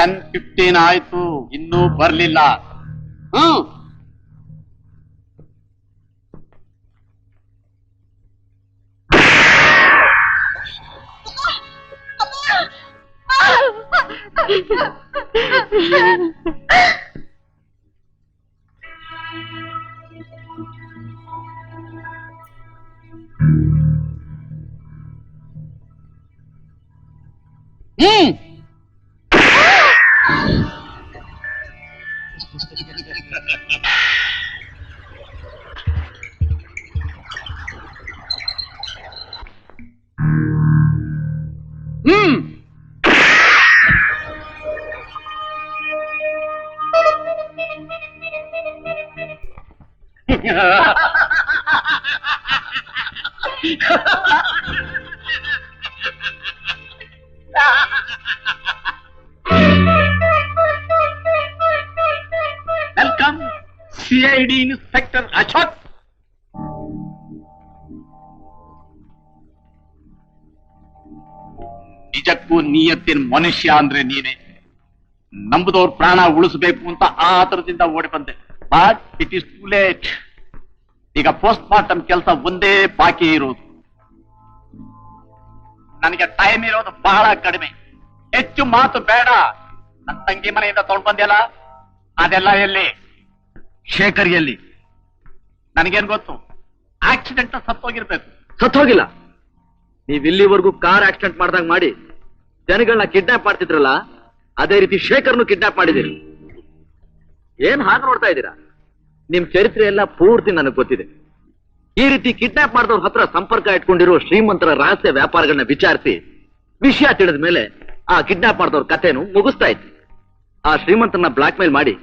10:15 ಆಯ್ತು, ಇನ್ನೂ ಬರ್ಲಿಲ್ಲ. Welcome CID inspector Ashok. ನಿಜಕ್ಕೂ ನಿಯತ್ತಿನ ಮನುಷ್ಯ ಅಂದ್ರೆ ನೀನೆ. ನಂಬುದವ್ರ ಪ್ರಾಣ ಉಳಿಸಬೇಕು ಅಂತ ಆತರದಿಂದ ಓಡಿ ಬಂದೆ. But it is too late. ಈಗ ಪೋಸ್ಟ್ ಮಾರ್ಟಮ್ ಕೆಲಸ ಒಂದೇ ಬಾಕಿ ಇರೋದು. ನನಗೆ ಟೈಮ್ ಇರೋದು ಬಹಳ ಕಡಿಮೆ. ಹೆಚ್ಚು ಮಾತು ಬೇಡ. ನನ್ನ ತಂಗಿ ಮನೆಯಿಂದ ತೊಗೊಂಡು ಬಂದ್ಯಲ್ಲ, ಅದೆಲ್ಲ ಎಲ್ಲಿ? ಶೇಖರ್ ಎಲ್ಲಿ? ನನಗೇನ್ ಗೊತ್ತು? ಆಕ್ಸಿಡೆಂಟ್ ಸತ್ತೋಗಿರ್ಬೇಕು. ಸತ್ತೋಗಿಲ್ಲ. ನೀವ್ ಇಲ್ಲಿವರೆಗೂ ಕಾರ್ ಆಕ್ಸಿಡೆಂಟ್ ಮಾಡ್ದಂಗ್ ಮಾಡಿ ಜನಗಳನ್ನ ಕಿಡ್ನಾಪ್ ಮಾಡ್ತಿದ್ರಲ್ಲ, ಅದೇ ರೀತಿ ಶೇಖರ್ನು ಕಿಡ್ನಾಪ್ ಮಾಡಿದಿರಿ. ಏನ್ ಹಾಗೆ ನೋಡ್ತಾ ಇದ್ದೀರಾ? ನಿಮ್ ಚರಿತ್ರೆ ಎಲ್ಲ ಪೂರ್ತಿ ನನಗೆ ಗೊತ್ತಿದೆ. ಈ ರೀತಿ ಕಿಡ್ನಾಪ್ ಮಾಡಿದವ್ರ ಹತ್ರ ಸಂಪರ್ಕ ಇಟ್ಕೊಂಡಿರೋ ಶ್ರೀಮಂತರ ರಹಸ್ಯ ವ್ಯಾಪಾರಗಳನ್ನ ವಿಚಾರಿಸಿ ವಿಷಯ ತಿಳಿದ ಮೇಲೆ ಆ ಕಿಡ್ನಾಪ್ ಮಾಡಿದವ್ರ ಕಥೆನು ಮುಗಿಸ್ತಾ ಇತ್ತು. ಆ ಶ್ರೀಮಂತರನ್ನ ಬ್ಲಾಕ್ ಮೇಲ್ ಮಾಡಿ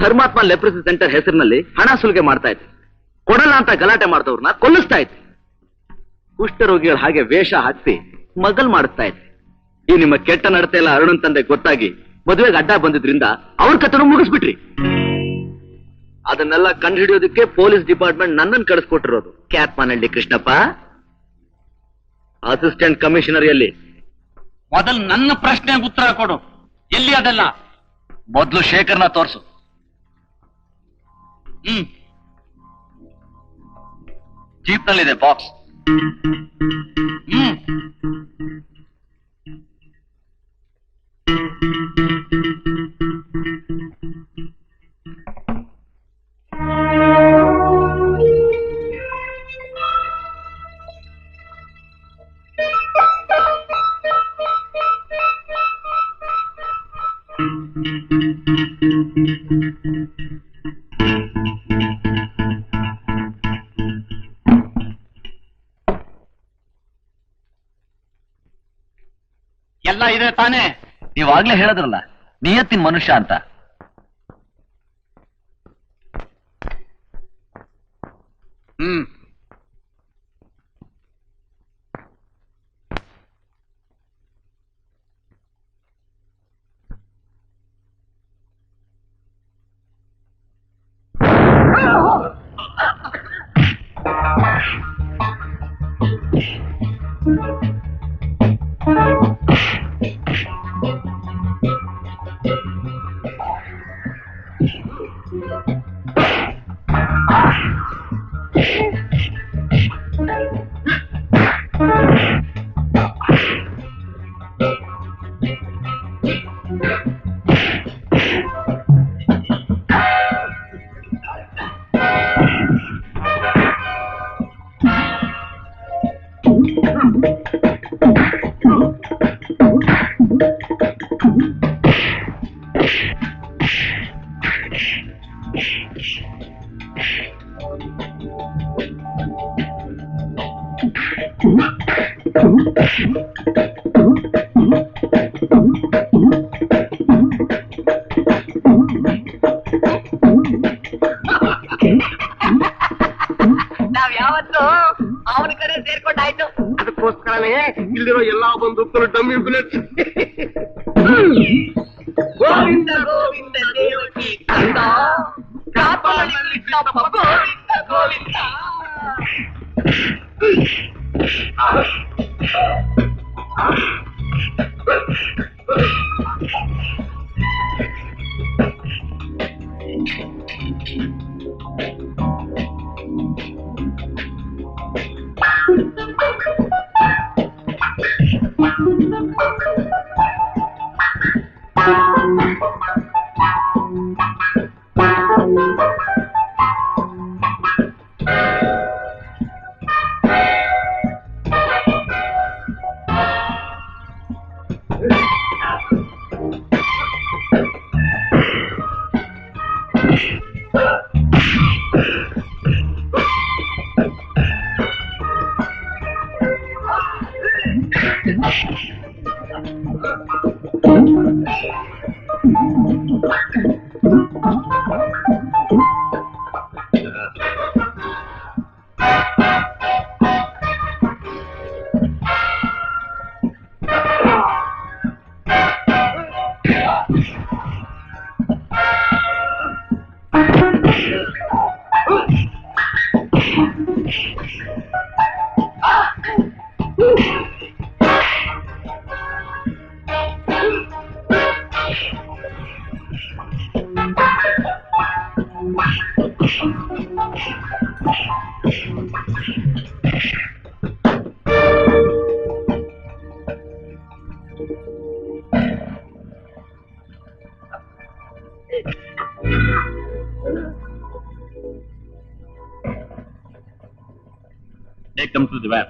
ಧರ್ಮಾತ್ಮ ಲೆಪ್ರಸಿ ಸೆಂಟರ್ ಹೆಸರಿನಲ್ಲಿ ಹಣ ಸುಲಿಗೆ ಮಾಡ್ತಾ ಇತ್ತು. ಕೊಡಲ್ಲ ಅಂತ ಗಲಾಟೆ ಮಾಡಿದವ್ರನ್ನ ಕೊಲ್ಲಿಸ್ತಾ ಇತ್ತು. ಕುಷ್ಠರೋಗಿಗಳ ಹಾಗೆ ವೇಷ ಹಾಕಿಸಿ ಸ್ಮಗಲ್ ಮಾಡಿಸ್ತಾ ಇತ್ತು. ಈ ನಿಮ್ಮ ಕೆಟ್ಟ ನಡತೆ ಎಲ್ಲ ಅರುಣನ್ ತಂದೆ ಗೊತ್ತಾಗಿ ಮದುವೆಗೆ ಅಡ್ಡ ಬಂದಿದ್ರಿಂದ ಅವ್ರ ಕಥೆನೂ ಮುಗಿಸ್ಬಿಟ್ರಿ. ಅದನ್ನೆಲ್ಲ ಕಂಡುಹಿಡಿಯೋದಕ್ಕೆ ಪೊಲೀಸ್ ಡಿಪಾರ್ಟ್ಮೆಂಟ್ ನನ್ನನ್ನು ಕಳಿಸ್ಕೊಟ್ಟಿರೋದು. ಕ್ಯಾತ್ಮಾನಹಳ್ಳಿ ಕೃಷ್ಣಪ್ಪ, ಅಸಿಸ್ಟೆಂಟ್ ಕಮಿಷನರ್ ಎಲ್ಲಿ? ಮೊದಲು ನನ್ನ ಪ್ರಶ್ನೆಗೆ ಉತ್ತರ ಕೊಡು. ಎಲ್ಲಿ ಅದೆಲ್ಲ? ಮೊದಲು ಶೇಖರ್ನ ತೋರ್ಸು. ಜೀಪ್ನಲ್ಲಿದೆ ಬಾಕ್ಸ್. ಎಲ್ಲ ಇದೆ ತಾನೇ? ನೀವಾಗ್ಲೇ ಹೇಳಿದ್ರಲ್ಲ ನಿಯತ್ತಿನ ಮನುಷ್ಯ ಅಂತ. ನಾವ್ ಯಾವತ್ತು ಅವನ ಕಡೆ ಸೇರ್ಕೊಂಡಾಯ್ತು. ಅದಕ್ಕೋಸ್ಕರನೇ ಇಲ್ಲಿರೋ ಎಲ್ಲಾ ಬಂದೂಕರು ಡಮ್ಮಿ ಬುಲೆಟ್. ಗೋವಿಂದ ಗೋವಿಂದ ದೇವಕಿ ಕಂದ ಕಾಪಾಡಿ Krishnappa Govinda Govinda. Take them to the van.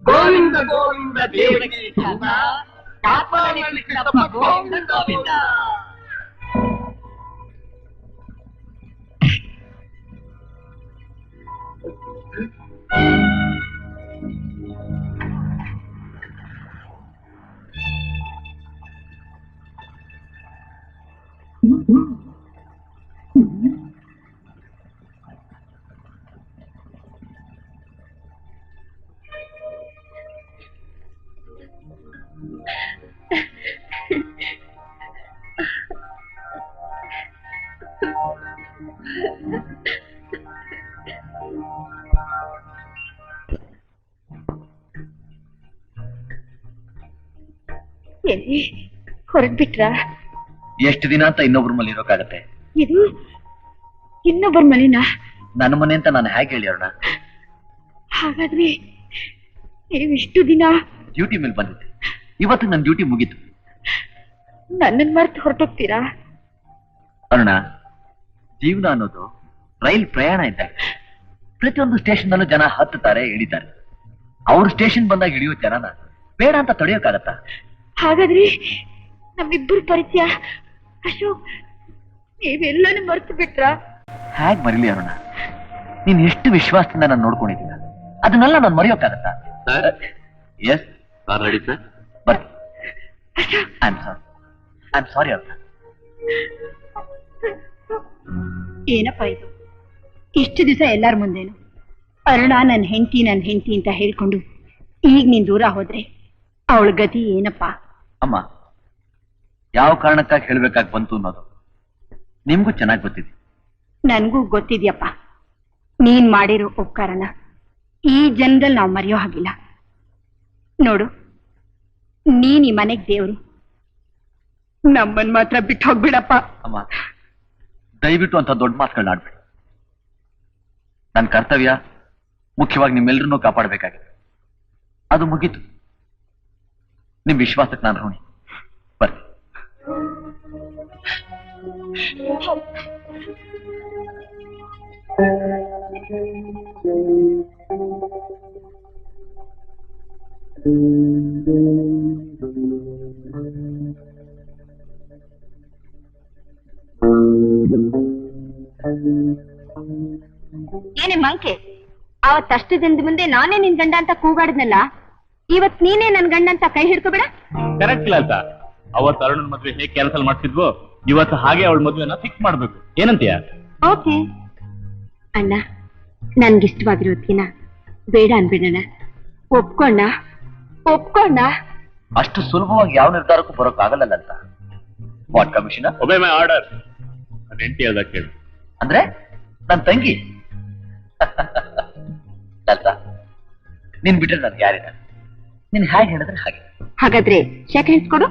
Govinda Govinda ದೇವರಿಗೆ ಚಂದ ಕಾಪಾಡಲಿ ಕೃಷ್ಣಪ್ಪ ಗೋವಿಂದ ಗೋವಿಂದ. ಎಲ್ಲಿ ಹೊರಟ್ಬಿಟ್ರಾ? ಎಷ್ಟು ದಿನ ಅಂತ ಇನ್ನೊಬ್ರ ಮನೆ ಇರೋಕ್ಕಾಗತ್ತೆ? ಇದು ಇನ್ನೊಬ್ಬರ ಮನೆನಾ? ನನ್ನ ಮನೆ ಅಂತ ನಾನು ಹೇಗೆ ಹೇಳಿ ಅರುಣ? ಹಾಗಾದ್ರೆ ನೀವಿಷ್ಟು ದಿನ ಡ್ಯೂಟಿ ಮೇಲೆ ಬಂದಿದ್ದೆ. ಇವತ್ತು ನನ್ನ ಡ್ಯೂಟಿ ಮುಗೀತು. ನನ್ನನ್ನು ಮರೆತು ಹೊರಟೋಗ್ತೀರಾ? ಅರುಣ, ಜೀವನ ಅನ್ನೋದು ರೈಲ್ ಪ್ರಯಾಣ ಇದ್ದಾಗ ಪ್ರತಿಯೊಂದು ಸ್ಟೇಷನ್ ನಲ್ಲೂ ಜನ ಹತ್ತುತ್ತಾರೆ, ಇಳಿತಾರೆ. ಅವ್ರ ಸ್ಟೇಷನ್ ಬಂದಾಗ ಇಳಿಯೋ ಜನನ ಬೇಡ ಅಂತ ತಡೆಯೋಕ್ಕಾಗತ್ತಾ? ಹಾಗಾದ್ರೆ ನಮ್ಮಿಬ್ಬರು ಪರಿಚಯ ಅಶೋಕ್ ನೀವೆಲ್ಲನೂ ಮರೆತು ಬಿಟ್ರಾ? ಹೇಗ್ ಮರಿಲಿ ಅರುಣ? ನೀನ್ ಎಷ್ಟು ವಿಶ್ವಾಸದಿಂದ ನಾನು ನೋಡ್ಕೊಂಡಿದ್ದೀನ, ಅದನ್ನೆಲ್ಲ ನಾನು ಮರೆಯೋಕ್ಕಾಗತ್ತಾ? Yes car ready sir. But I am sorry Aruna. ಏನಪ್ಪ ಇದು? ಇಷ್ಟು ದಿವಸ ಎಲ್ಲಾರ ಮುಂದೇನು ಅರುಣ ನನ್ನ ಹೆಂಡತಿ ಅಂತ ಹೇಳ್ಕೊಂಡು ಈಗ ನೀನ್ ದೂರ ಹೋದ್ರೆ ಅವಳ ಗತಿ ಏನಪ್ಪ? ಅಮ್ಮ, ಯಾವ ಕಾರಣಕ್ಕಾಗಿ ಹೇಳ್ಬೇಕಾಗಿ ಬಂತು ಅನ್ನೋದು ನಿಮ್ಗೂ ಚೆನ್ನಾಗಿ ಗೊತ್ತಿದೆ. ನನ್ಗೂ ಗೊತ್ತಿದ್ಯಪ್ಪ. ನೀನ್ ಮಾಡಿರೋ ಉಪಕಾರನ ಈ ಜನ್ಮದಲ್ಲಿ ನಾವು ಮರೆಯೋ ಹಾಗಿಲ್ಲ. ನೋಡು, ನೀನ್ ಈ ಮನೆಗ್ ದೇವ್ರು, ನಮ್ಮನ್ ಮಾತ್ರ ಬಿಟ್ಟು ಹೋಗ್ಬಿಡಪ್ಪ. ಅಮ್ಮ, ದಯವಿಟ್ಟು ಅಂತ ದೊಡ್ಡ ಮಾತುಗಳನ್ನ ಆಡ್ಬೇಡಿ. ನನ್ನ ಕರ್ತವ್ಯ ಮುಖ್ಯವಾಗಿ ನಿಮ್ಮೆಲ್ಲರನ್ನೂ ಕಾಪಾಡಬೇಕಾಗಿದೆ. ಅದು ಮುಗೀತು. ನಿಮ್ ವಿಶ್ವಾಸಕ್ಕೆ ನಾನು ಋಣಿ. ಬರ್ರಿ. ಏನೇ ಮಂಕೆ, ಅವತ್ತಷ್ಟು ಜನದ ಮುಂದೆ ನಾನೇ ನಿನ್ ಗಂಡ ಅಂತ ಕೂಗಾಡಿದ್ನಲ್ಲ, ಇವತ್ ನೀನೇ ನನ್ ಗಂಡ ಅಂತ ಕೈ ಹಿಡ್ಕೋಬೇಡ. ಕರೆಕ್ಟ್ ಇಲ್ಲ ಅಂತ. ಅವತ್ತು ಅರುಣನ್ ಮದ್ವೆ ಹೇಗೆ ಕ್ಯಾನ್ಸಲ್ ಮಾಡ್ತಿದ್ವೋ ಇವತ್ತು ಹಾಗೆ ಅವಳ ಮದ್ವೆನ ಫಿಕ್ಸ್ ಮಾಡ್ಬೇಕು. ಏನಂತೀಯ? ಓಕೆ ಅಣ್ಣ, ನನ್ಗಿಷ್ಟವಾಗಿರೋದ್ಕಿನ ಬೇಡ ಅನ್ಬಿಡೋಣ. ಒಪ್ಕೊಂಡ ಅಷ್ಟು ಸುಲಭವಾಗಿ ಯಾವ ನಿರ್ಧಾರಕ್ಕೂ ಬರೋಕ್ಕಾಗಲ್ಲ ಅಂತ. What commissioner? ಒಬೇ my order. ನನ್ನ ಹೆಂಡತಿ ಹೇಳ್ದಾಗ ಕೇಳು. ಅಂದ್ರೆ ನನ್ನ ತಂಗಿ ಲಲಿತಾ, ನೀನ್ ಬಿಟ್ರೆ ನನ್ಗೆ ಯಾರಿಲ್ಲ. ನೀನ್ ಹೇಗೆ ಹೇಳಿದ್ರೆ ಹಾಗೆ. ಹಾಗಾದ್ರೆ ಚೆಕ್ ಹ್ಯಾಂಡ್ಸ್ ಕೊಡು.